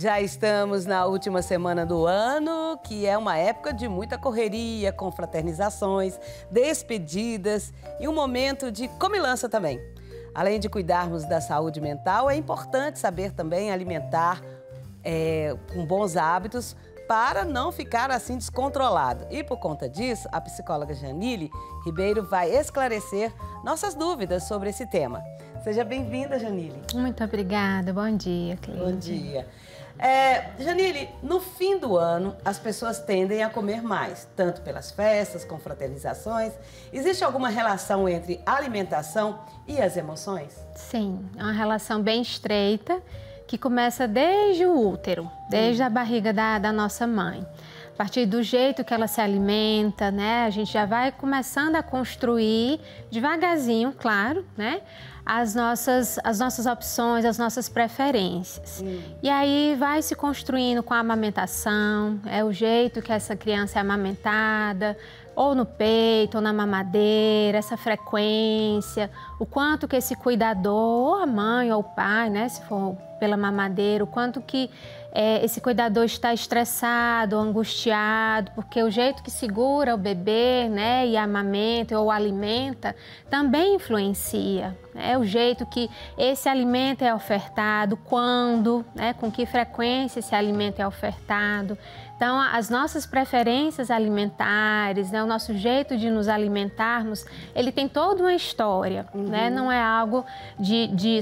Já estamos na última semana do ano, que é uma época de muita correria, confraternizações, despedidas e um momento de comilança também. Além de cuidarmos da saúde mental, é importante saber também alimentar com bons hábitos para não ficar assim descontrolado. E por conta disso, a psicóloga Janile Ribeiro vai esclarecer nossas dúvidas sobre esse tema. Seja bem-vinda, Janile. Muito obrigada. Bom dia, Cleide. Bom dia. Janile, no fim do ano, as pessoas tendem a comer mais, tanto pelas festas, confraternizações. Existe alguma relação entre a alimentação e as emoções? Sim, é uma relação bem estreita que começa desde o útero, desde a barriga da nossa mãe. A partir do jeito que ela se alimenta, né, a gente já vai começando a construir devagarzinho, claro, né, as nossas opções, as nossas preferências. E aí vai se construindo com a amamentação, é o jeito que essa criança é amamentada, ou no peito, ou na mamadeira, essa frequência, o quanto que esse cuidador, ou a mãe ou o pai, né, se for pela mamadeira, o quanto que esse cuidador está estressado, angustiado, porque o jeito que segura o bebê, né, e amamenta ou alimenta, também influencia. É o jeito que esse alimento é ofertado, quando, né, com que frequência esse alimento é ofertado. Então, as nossas preferências alimentares, né, o nosso jeito de nos alimentarmos, ele tem toda uma história, né? Não é algo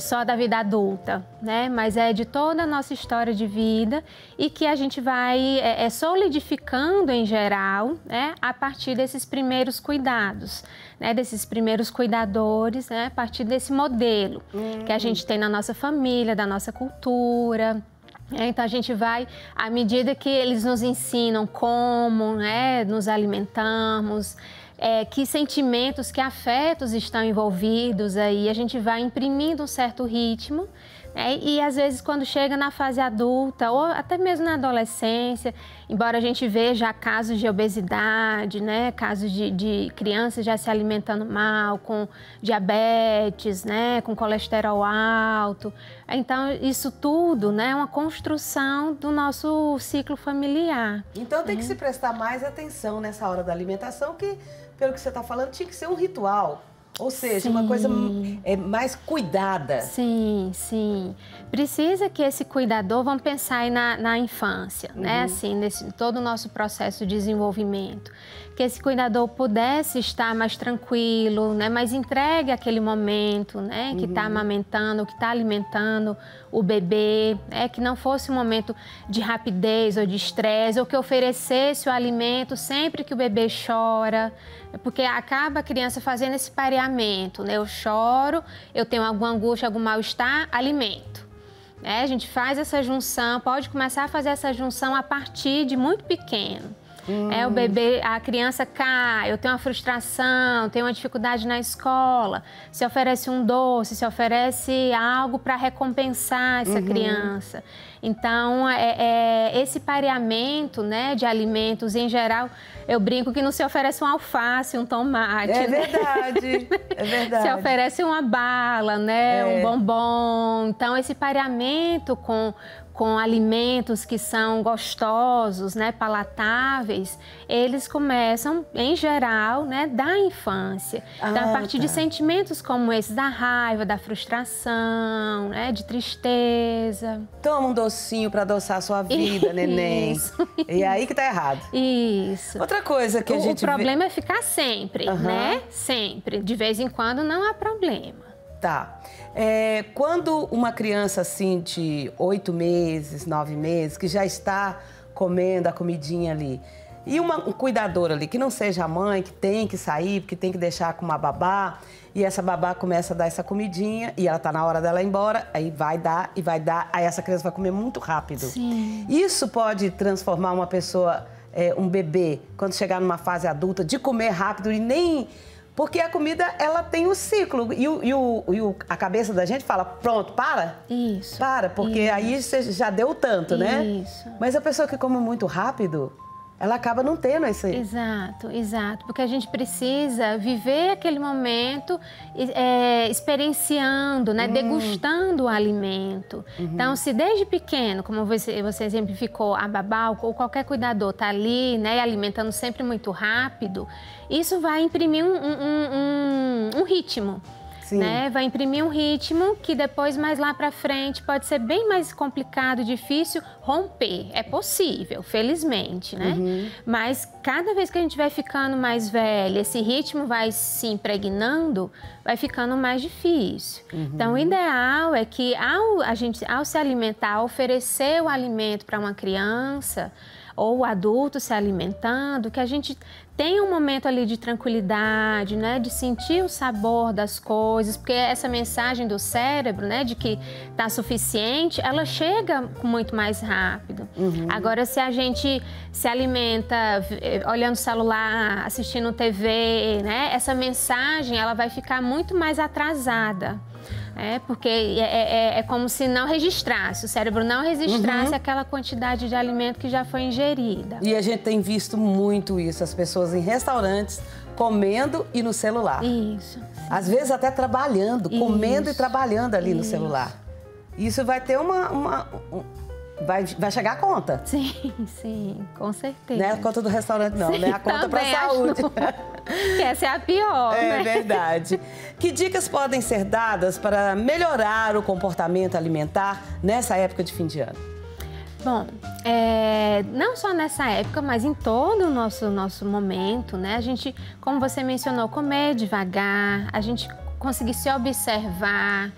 só da vida adulta, né? Mas é de toda a nossa história de vida e que a gente vai solidificando em geral, né, a partir desses primeiros cuidados, né, desses primeiros cuidadores, né, a partir desse modelo que a gente tem na nossa família, da nossa cultura. Então, a gente vai, à medida que eles nos ensinam como, né, nos alimentarmos, que sentimentos, que afetos estão envolvidos aí, a gente vai imprimindo um certo ritmo, né, e às vezes quando chega na fase adulta ou até mesmo na adolescência, embora a gente veja casos de obesidade, né, casos de crianças já se alimentando mal, com diabetes, né, com colesterol alto. Então, isso tudo, né, é uma construção do nosso ciclo familiar. Então, tem que se prestar mais atenção nessa hora da alimentação, que, pelo que você está falando, tinha que ser um ritual. Ou seja, uma coisa mais cuidada. Sim, sim. Precisa que esse cuidador, vamos pensar aí na infância, né? Assim, nesse todo o nosso processo de desenvolvimento. Que esse cuidador pudesse estar mais tranquilo, né? Mais entregue àquele momento, né? Que está amamentando, que está alimentando o bebê, né? Que não fosse um momento de rapidez ou de estresse, ou que oferecesse o alimento sempre que o bebê chora, porque acaba a criança fazendo esse pareamento, né? Eu choro, eu tenho alguma angústia, algum mal-estar, alimento. A gente faz essa junção, pode começar a fazer essa junção a partir de muito pequeno. O bebê, a criança cai, eu tenho uma frustração, tenho uma dificuldade na escola, se oferece um doce, se oferece algo para recompensar essa criança. Então, esse pareamento, né, de alimentos, em geral, eu brinco que não se oferece um alface, um tomate. É verdade, é verdade. Se oferece uma bala, né, um bombom. Então, esse pareamento com alimentos que são gostosos, né, palatáveis, eles começam, em geral, né, da infância. Então, a partir de sentimentos como esses, da raiva, da frustração, né, de tristeza. Toma um docinho para adoçar a sua vida, neném. Isso. E aí que tá errado. Isso. Outra coisa que a gente O problema é ficar sempre, né? Sempre. De vez em quando não há problema. Tá. Quando uma criança assim de 8 meses, 9 meses, que já está comendo a comidinha ali, e um cuidador ali, que não seja a mãe, que tem que sair, que tem que deixar com uma babá, e essa babá começa a dar essa comidinha, e ela tá na hora dela ir embora, aí vai dar, aí essa criança vai comer muito rápido. Sim. Isso pode transformar uma pessoa, um bebê, quando chegar numa fase adulta, de comer rápido e nem... Porque a comida, ela tem o ciclo e a cabeça da gente fala, pronto, para. Isso. Para, porque aí você já deu tanto, né? Isso. Mas a pessoa que come muito rápido, ela acaba não tendo esse... Exato, exato. Porque a gente precisa viver aquele momento experienciando, né? Degustando o alimento. Então, se desde pequeno, como você exemplificou, a babá ou qualquer cuidador está ali, né? Alimentando sempre muito rápido, isso vai imprimir um ritmo. Né? Vai imprimir um ritmo que depois, mais lá para frente, pode ser bem mais complicado, difícil romper. É possível, felizmente, né? Mas cada vez que a gente vai ficando mais velha, esse ritmo vai se impregnando, vai ficando mais difícil. Então, o ideal é que ao se alimentar, oferecer o alimento para uma criança ou o adulto se alimentando, que a gente tenha um momento ali de tranquilidade, né, de sentir o sabor das coisas, porque essa mensagem do cérebro, né, de que está suficiente, ela chega muito mais rápido. Agora, se a gente se alimenta olhando o celular, assistindo TV, né, essa mensagem ela vai ficar muito mais atrasada. Porque é como se não registrasse, o cérebro não registrasse aquela quantidade de alimento que já foi ingerida. E a gente tem visto muito isso, as pessoas em restaurantes comendo e no celular. Isso. Às vezes até trabalhando, comendo e trabalhando ali no celular. Isso vai ter vai chegar a conta. Sim, com certeza. Não é a conta do restaurante, não, né? A conta para a saúde. Que essa é a pior, né? É verdade. Que dicas podem ser dadas para melhorar o comportamento alimentar nessa época de fim de ano? Bom, não só nessa época, mas em todo o nosso momento, né? A gente, como você mencionou, comer devagar, a gente conseguir se observar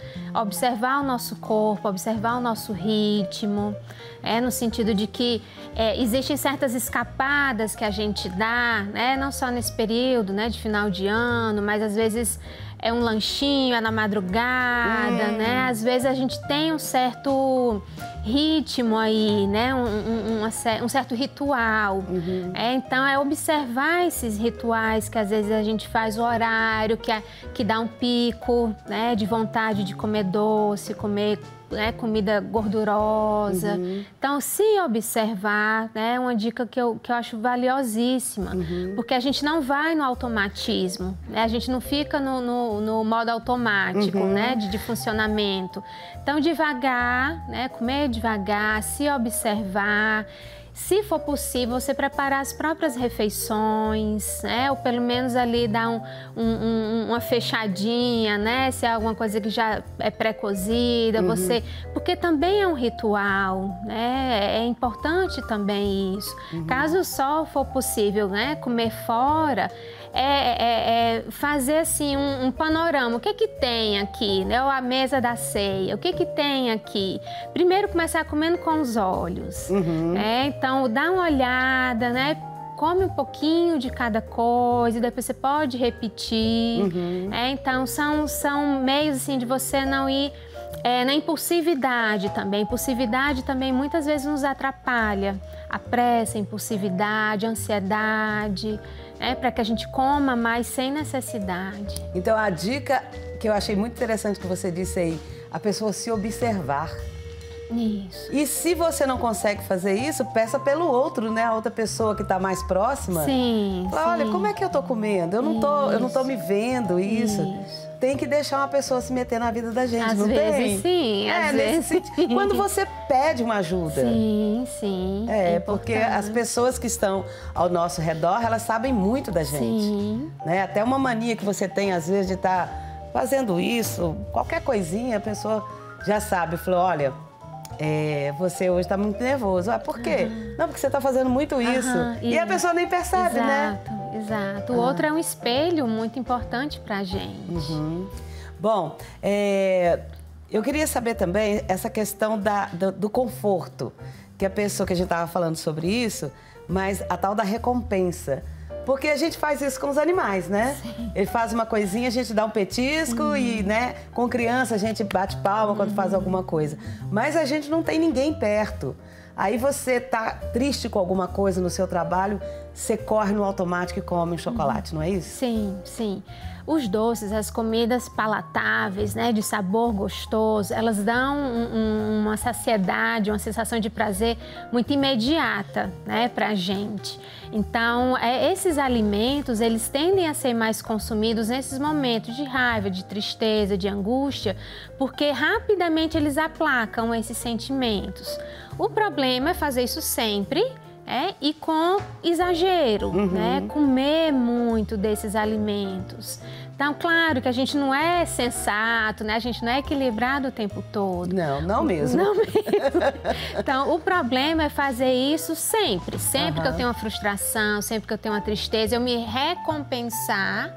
o nosso corpo, observar o nosso ritmo, no sentido de que existem certas escapadas que a gente dá, né, não só nesse período, né, de final de ano, mas às vezes é um lanchinho, é na madrugada, né, às vezes a gente tem um certo ritmo aí, né, um certo ritual. Então, é observar esses rituais que às vezes a gente faz o horário, que dá um pico, né, de vontade de comer doce, comer, né, comida gordurosa. Então, se observar, né, é uma dica que eu acho valiosíssima, porque a gente não vai no automatismo, né, a gente não fica no modo automático, né, de funcionamento. Então, devagar, né, comer devagar, se observar. Se for possível, você preparar as próprias refeições, né? Ou pelo menos ali dar uma fechadinha, né? Se é alguma coisa que já é pré-cozida, porque também é um ritual, né? É importante também isso. Caso só for possível, né, comer fora, fazer assim um panorama. O que tem aqui, né? Ou a mesa da ceia, o que tem aqui? Primeiro começar comendo com os olhos, então dá uma olhada, né? Come um pouquinho de cada coisa, depois você pode repetir. Então são meios assim de você não ir na impulsividade também. Impulsividade também muitas vezes nos atrapalha. A pressa, a impulsividade, a ansiedade, para que a gente coma mais sem necessidade. Então, a dica que eu achei muito interessante que você disse aí, a pessoa se observar. Isso. E se você não consegue fazer isso, peça pelo outro, né? A outra pessoa que está mais próxima. Sim. Fala, olha, como é que eu tô comendo? Eu não tô me vendo isso. Tem que deixar uma pessoa se meter na vida da gente, às não vezes, tem? Sim, às vezes sim. Quando você pede uma ajuda. Sim. Porque as pessoas que estão ao nosso redor, elas sabem muito da gente. Sim. Né? Até uma mania que você tem, às vezes, de estar fazendo isso, qualquer coisinha, a pessoa já sabe. Falou, olha, você hoje está muito nervoso. Por quê? Não, porque você está fazendo muito isso. E a pessoa nem percebe, né? Exato. O outro é um espelho muito importante para a gente. Bom, eu queria saber também essa questão do conforto. Que a pessoa que a gente estava falando sobre isso, mas a tal da recompensa. Porque a gente faz isso com os animais, né? Sim. Ele faz uma coisinha, a gente dá um petisco e, né, com criança a gente bate palma quando faz alguma coisa. Mas a gente não tem ninguém perto. Aí você tá triste com alguma coisa no seu trabalho, você corre no automático e come um chocolate, não é isso? Sim, sim. Os doces, as comidas palatáveis, né, de sabor gostoso, elas dão uma saciedade, uma sensação de prazer muito imediata, né, pra gente. Então, esses alimentos, eles tendem a ser mais consumidos nesses momentos de raiva, de tristeza, de angústia, porque rapidamente eles aplacam esses sentimentos. O problema é fazer isso sempre, e com exagero, né? Comer muito desses alimentos. Então, claro que a gente não é sensato, né? A gente não é equilibrado o tempo todo. Não, não mesmo. Não mesmo. Então, o problema é fazer isso sempre. Sempre que eu tenho uma frustração, sempre que eu tenho uma tristeza, eu me recompensar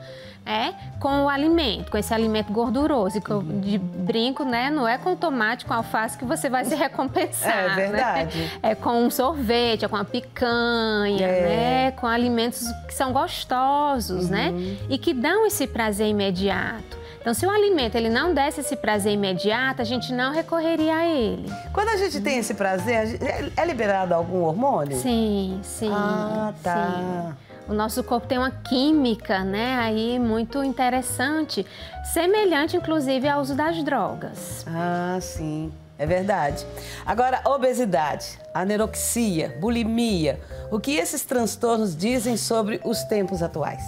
com o alimento, com esse alimento gorduroso, que eu brinco, né? Não é com tomate, com alface que você vai se recompensar. É verdade. Né? É com um sorvete, é com a picanha, né? Com alimentos que são gostosos, né? E que dão esse prazer imediato. Então, se o alimento ele não desse esse prazer imediato, a gente não recorreria a ele. Quando a gente tem esse prazer, é liberado algum hormônio? Sim, sim. Ah, tá. Sim. O nosso corpo tem uma química, né, aí muito interessante, semelhante, inclusive, ao uso das drogas. Ah, sim, é verdade. Agora, obesidade, anorexia, bulimia, o que esses transtornos dizem sobre os tempos atuais?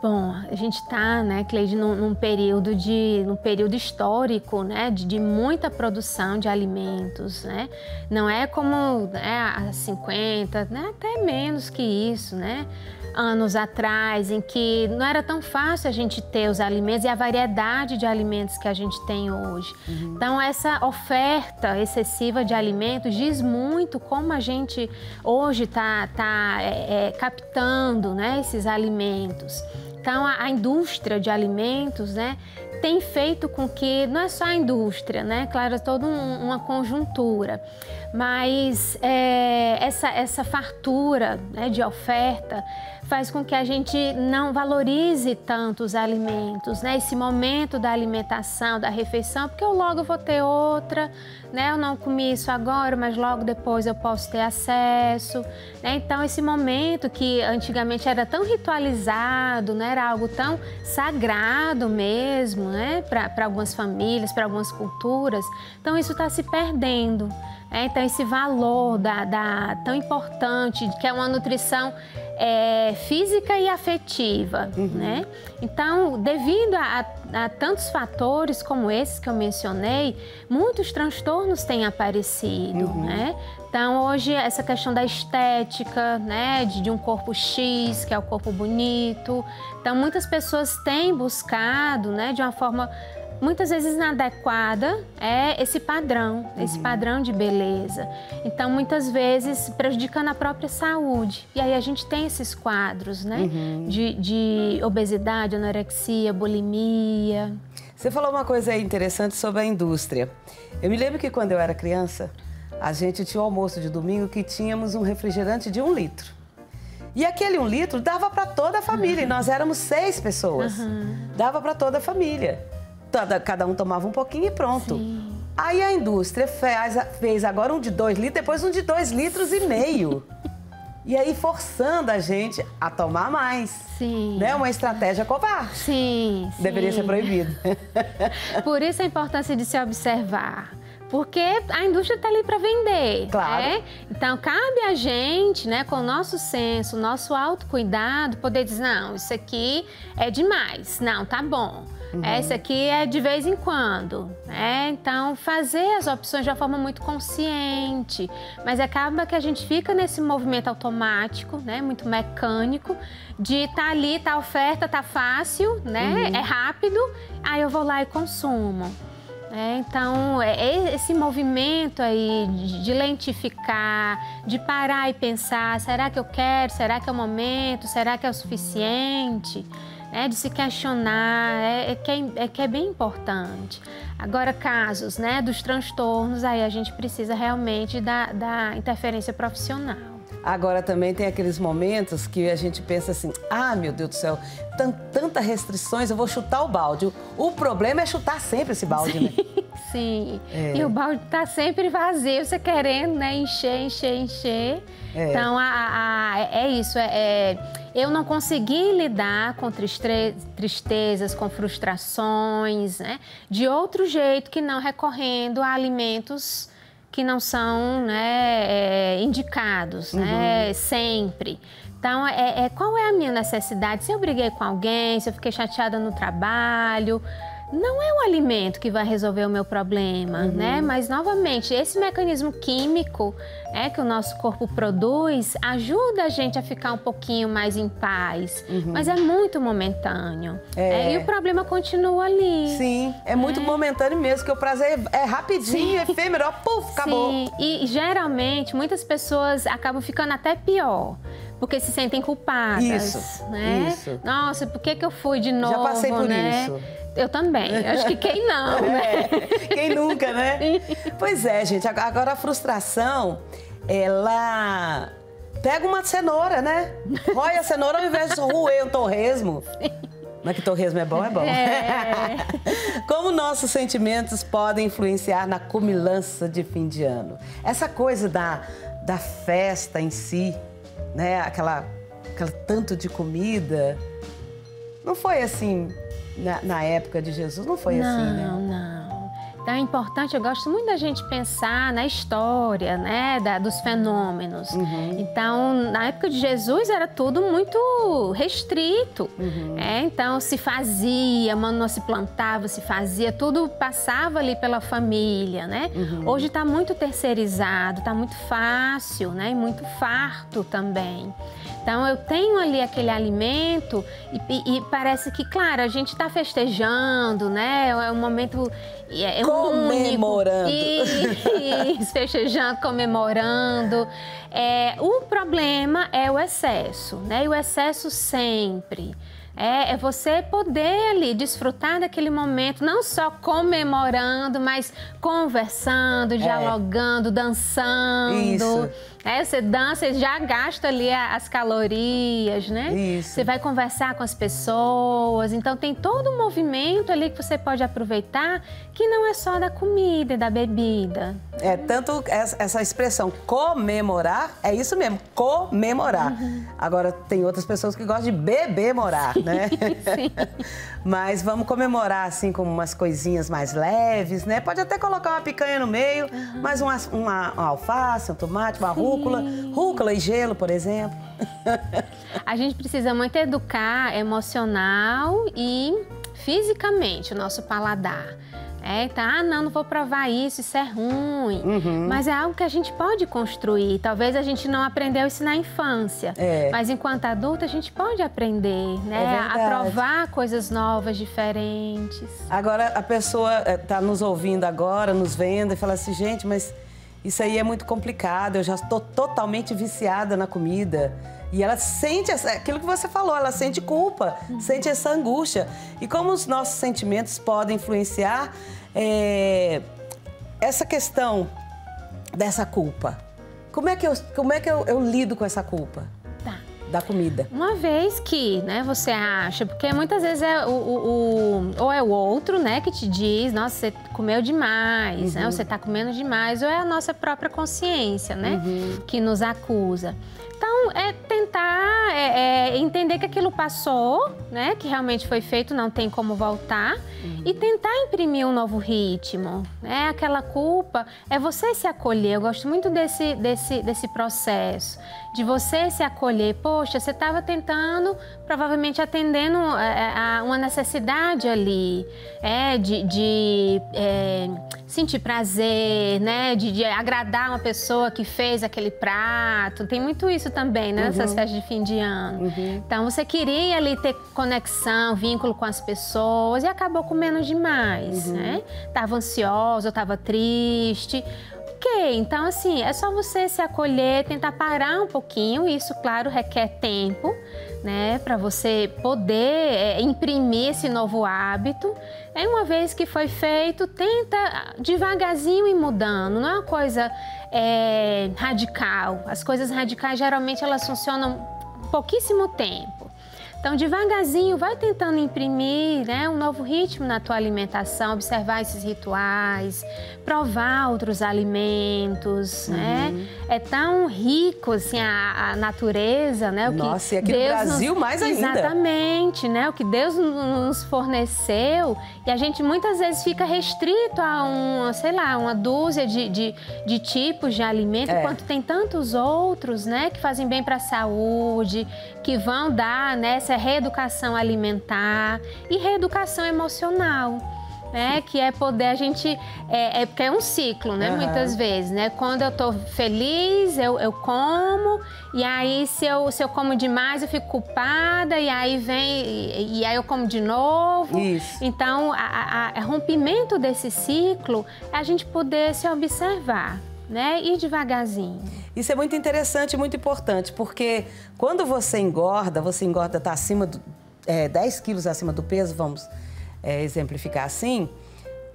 Bom, a gente está, né, Cleide, num período histórico, né, de muita produção de alimentos, né? Não é como há 50, né, até menos que isso, né? Anos atrás, em que não era tão fácil a gente ter os alimentos e a variedade de alimentos que a gente tem hoje. Então, essa oferta excessiva de alimentos diz muito como a gente hoje está captando, né, esses alimentos. Então, a indústria de alimentos, né, tem feito com que, não é só a indústria, né, claro, é toda uma conjuntura, mas essa fartura, né, de oferta faz com que a gente não valorize tanto os alimentos, né, esse momento da alimentação, da refeição, porque eu logo vou ter outra, né, eu não comi isso agora, mas logo depois eu posso ter acesso, né, então esse momento que antigamente era tão ritualizado, né, era algo tão sagrado mesmo, né, para algumas famílias, para algumas culturas, então isso está se perdendo. Então, esse valor tão importante, que é uma nutrição física e afetiva, né? Então, devido a tantos fatores como esses que eu mencionei, muitos transtornos têm aparecido, né? Então, hoje, essa questão da estética, né? De um corpo X, que é o corpo bonito. Então, muitas pessoas têm buscado, né? De uma forma muitas vezes inadequada, esse padrão de beleza. Então, muitas vezes prejudicando a própria saúde. E aí a gente tem esses quadros, né? De obesidade, anorexia, bulimia. Você falou uma coisa interessante sobre a indústria. Eu me lembro que quando eu era criança, a gente tinha o almoço de domingo que tínhamos um refrigerante de 1 litro. E aquele 1 litro dava para toda a família, e nós éramos 6 pessoas. Dava para toda a família. Cada um tomava um pouquinho e pronto. Sim. Aí a indústria fez agora um de 2 litros, depois um de 2,5 litros. E aí forçando a gente a tomar mais. Sim. Né? Uma estratégia covarde. Sim. Deveria ser proibido. Por isso a importância de se observar. Porque a indústria está ali para vender. Claro. Então, cabe a gente, né, com o nosso senso, o nosso autocuidado, poder dizer, não, isso aqui é demais. Não, tá bom. Esse aqui é de vez em quando, né? Então, fazer as opções de uma forma muito consciente. Mas acaba que a gente fica nesse movimento automático, né? Muito mecânico, de tá ali, tá oferta, tá fácil, né? É rápido, aí eu vou lá e consumo. Então, esse movimento aí de lentificar, de parar e pensar, será que eu quero? Será que é o momento? Será que é o suficiente? De se questionar, que é bem importante. Agora, casos, né, dos transtornos, aí a gente precisa realmente da interferência profissional. Agora também tem aqueles momentos que a gente pensa assim, ah, meu Deus do céu, tantas restrições, eu vou chutar o balde. O problema é chutar sempre esse balde, né? Sim, e o balde tá sempre vazio, você querendo, né, encher, encher, encher. Então, é isso, eu não consegui lidar com tristezas, com frustrações, né, de outro jeito que não recorrendo a alimentos que não são, né, indicados, né, sempre. Então, qual é a minha necessidade? Se eu briguei com alguém, se eu fiquei chateada no trabalho, não é o alimento que vai resolver o meu problema, né? Mas, novamente, esse mecanismo químico que o nosso corpo produz ajuda a gente a ficar um pouquinho mais em paz, mas é muito momentâneo. E o problema continua ali. Sim, é muito momentâneo mesmo, que o prazer é rapidinho, efêmero, puf, acabou. Sim, e geralmente muitas pessoas acabam ficando até pior. Porque se sentem culpadas, né? Isso. Nossa, por que eu fui de novo, Já passei por isso. Eu também. Acho que quem não, né? Quem nunca, né? Pois é, gente. Agora a frustração, ela pega uma cenoura, né? Rói a cenoura ao invés de roer um torresmo. Mas que torresmo é bom, é bom. Como nossos sentimentos podem influenciar na comilança de fim de ano? Essa coisa da festa em si, né? Aquela tanto de comida. Não foi assim na época de Jesus, não foi assim, né? Não. Então é importante, eu gosto muito da gente pensar na história, né, dos fenômenos. Então, na época de Jesus era tudo muito restrito. Então se fazia, não se plantava, se fazia, tudo passava ali pela família, né? Hoje está muito terceirizado, está muito fácil, né? E muito farto também. Então eu tenho ali aquele alimento e parece que, claro, a gente está festejando, né? É um momento comemorando. Isso, festejando, comemorando. O problema é o excesso, né? E o excesso sempre. É você poder ali desfrutar daquele momento, não só comemorando, mas conversando, dialogando, dançando. Isso. Você dança e já gasta ali as calorias, né? Isso. Você vai conversar com as pessoas, então tem todo um movimento ali que você pode aproveitar, que não é só da comida e da bebida. Tanto essa expressão comemorar, é isso mesmo, comemorar. Agora, tem outras pessoas que gostam de beber-morar, né? Sim. Mas vamos comemorar, assim, com umas coisinhas mais leves, né? Pode até colocar uma picanha no meio, mais uma alface, um tomate, uma rúcula e gelo, por exemplo. A gente precisa muito educar emocional e fisicamente o nosso paladar. Então, não vou provar isso é ruim. Mas é algo que a gente pode construir. Talvez a gente não aprendeu isso na infância. Mas enquanto adulta, a gente pode aprender, né? A provar coisas novas, diferentes. Agora, a pessoa está nos ouvindo agora, nos vendo e fala assim, gente, mas isso aí é muito complicado, eu já estou totalmente viciada na comida. E ela sente aquilo que você falou, ela sente culpa, sente essa angústia. E como os nossos sentimentos podem influenciar essa questão dessa culpa? Como é que eu lido com essa culpa da comida? Uma vez que, né, você acha, porque muitas vezes ou é o outro, né, que te diz, nossa, você comeu demais, né, você está comendo demais, ou é a nossa própria consciência, né, que nos acusa. Então, tentar entender que aquilo passou, né? Que realmente foi feito, não tem como voltar. E tentar imprimir um novo ritmo, né? Aquela culpa é você se acolher. Eu gosto muito desse processo, de você se acolher. Poxa, você estava tentando, provavelmente atendendo a uma necessidade ali, de sentir prazer, né? De agradar uma pessoa que fez aquele prato. Tem muito isso também, né? Nessas festas de fim de ano. Então, você queria ali ter conexão, vínculo com as pessoas e acabou comendo demais, né? Tava ansiosa, tava triste. Ok, então assim, é só você se acolher, tentar parar um pouquinho. Isso, claro, requer tempo, né? Para você poder imprimir esse novo hábito. Uma vez que foi feito, tenta devagarzinho ir mudando. Não é uma coisa radical. As coisas radicais, geralmente, elas funcionam pouquíssimo tempo. Então, devagarzinho, vai tentando imprimir, né, um novo ritmo na tua alimentação, observar esses rituais, provar outros alimentos, né? É tão rico, assim, a natureza, né? Nossa, e aqui no Brasil mais ainda. Exatamente, né? O que Deus nos forneceu, e a gente muitas vezes fica restrito a sei lá, uma dúzia de tipos de alimento, enquanto tem tantos outros, né, que fazem bem para a saúde, que vão dar, né, essa reeducação alimentar e reeducação emocional. Que é poder a gente... porque é um ciclo, né? Muitas vezes, né? Quando eu tô feliz, eu como, e aí se eu como demais, eu fico culpada, e aí aí eu como de novo. Isso. Então, o rompimento desse ciclo é a gente poder se observar, né? Ir devagarzinho. Isso é muito interessante e muito importante, porque quando você engorda, tá acima 10 quilos acima do peso, vamos exemplificar assim,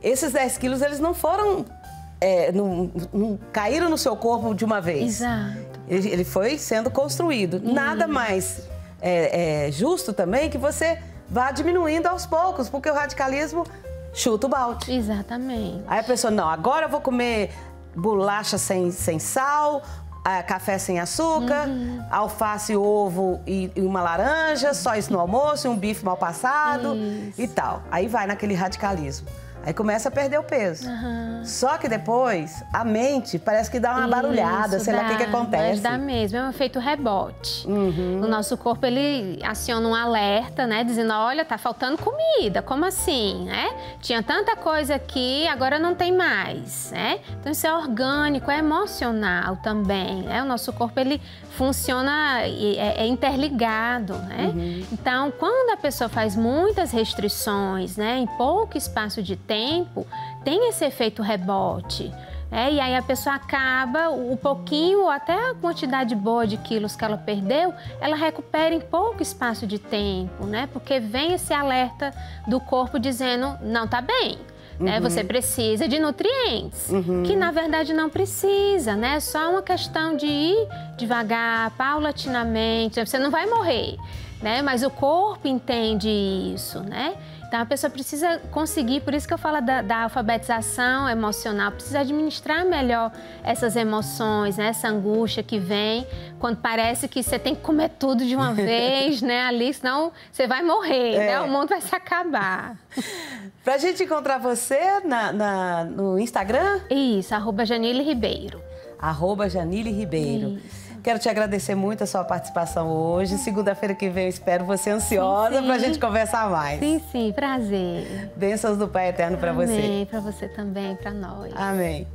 esses 10 quilos, eles não foram, não caíram no seu corpo de uma vez. Exato. Ele foi sendo construído. Nada mais justo também que você vá diminuindo aos poucos, porque o radicalismo chuta o balde. Exatamente. Aí a pessoa, não, agora eu vou comer bolacha sem sal, café sem açúcar, alface, ovo e uma laranja, só isso no almoço, um bife mal passado e tal. Aí vai naquele radicalismo. Aí começa a perder o peso. Só que depois, a mente parece que dá uma barulhada, sei lá o que acontece. Mas dá mesmo, é um efeito rebote. O nosso corpo, ele aciona um alerta, né? Dizendo, olha, tá faltando comida, como assim, né? Tinha tanta coisa aqui, agora não tem mais, né? Então isso é orgânico, é emocional também, né? O nosso corpo, ele funciona, é interligado, né? Então, quando a pessoa faz muitas restrições, né? Em pouco espaço de tempo, tem esse efeito rebote. E aí a pessoa acaba, o pouquinho ou até a quantidade boa de quilos que ela perdeu, ela recupera em pouco espaço de tempo, né? Porque vem esse alerta do corpo dizendo, não tá bem. Você precisa de nutrientes, que na verdade não precisa, né? É só uma questão de ir devagar, paulatinamente. Você não vai morrer, né? Mas o corpo entende isso, né? Então a pessoa precisa conseguir, por isso que eu falo da alfabetização emocional, precisa administrar melhor essas emoções, né? Essa angústia que vem quando parece que você tem que comer tudo de uma vez, né? Ali, senão você vai morrer, né? O mundo vai se acabar. Pra gente encontrar você no Instagram? Isso, @Janile Ribeiro. @Janile Ribeiro. Isso. Quero te agradecer muito a sua participação hoje. Segunda-feira que vem eu espero você ansiosa para a gente conversar mais. Sim, prazer. Bênçãos do Pai Eterno para você. Amém, para você também, para nós. Amém.